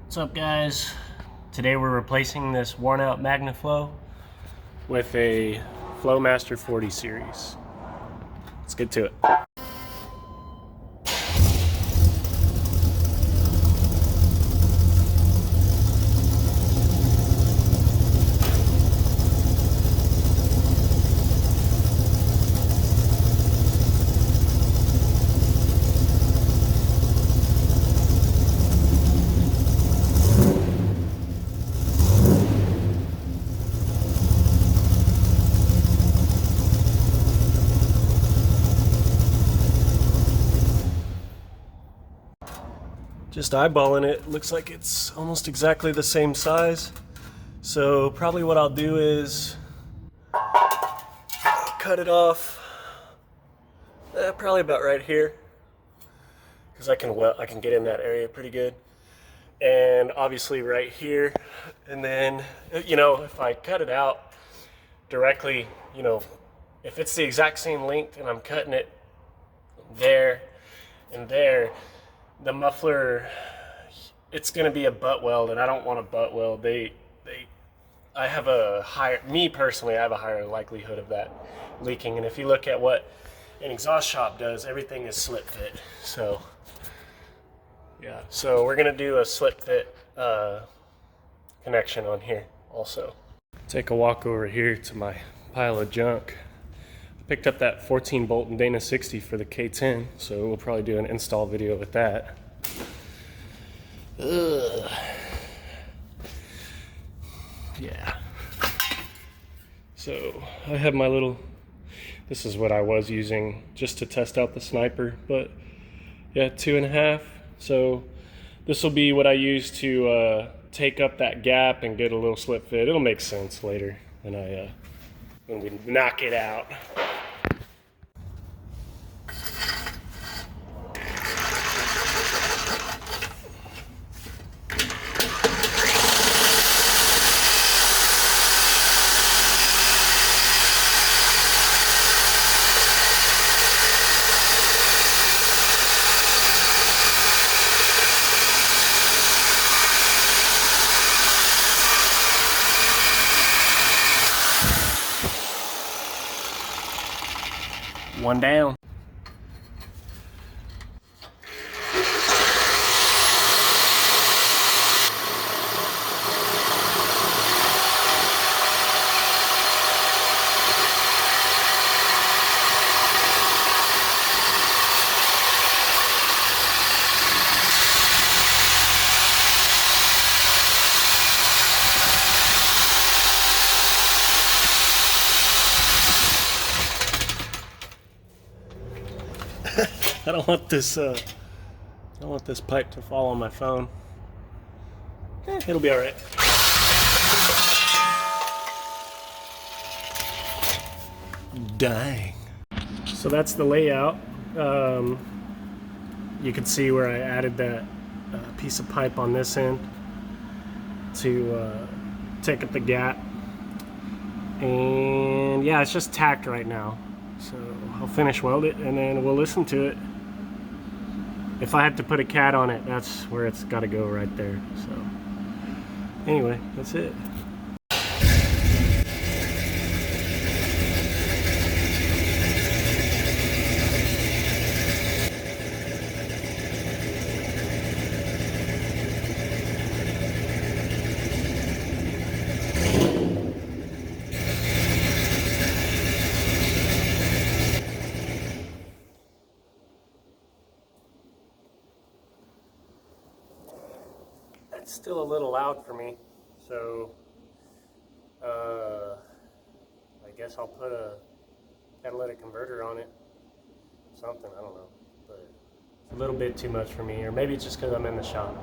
What's up, guys? Today we're replacing this worn out Magnaflow with a Flowmaster 40 series. Let's get to it. Just eyeballing it, looks like it's almost exactly the same size. So probably what I'll do is I'll cut it off probably about right here, because I can get in that area pretty good. And obviously right here, and then if I cut it out directly, if it's the exact same length and I'm cutting it there and there, the muffler, it's going to be a butt weld, and I don't want a butt weld. I have a higher, me personally, I have a higher likelihood of that leaking. And if you look at what an exhaust shop does, everything is slip fit. So yeah, so we're going to do a slip fit connection on here also. Take a walk over here to my pile of junk. Picked up that 14 bolt Dana 60 for the K10, so we'll probably do an install video with that. Ugh. Yeah. So I have my little, this is what I was using just to test out the sniper, but yeah, 2.5. So this will be what I use to take up that gap and get a little slip fit. It'll make sense later when we knock it out. One down. I don't want this pipe to fall on my phone. It'll be all right. Dang. So that's the layout. You can see where I added that piece of pipe on this end to take up the gap. And yeah, it's just tacked right now. So I'll finish weld it and then we'll listen to it. If I have to put a cat on it, that's where it's got to go, right there. So anyway, that's it. It's still a little loud for me, so I guess I'll put a catalytic converter on it. Something, I don't know, but it's a little bit too much for me, or maybe it's just because I'm in the shop.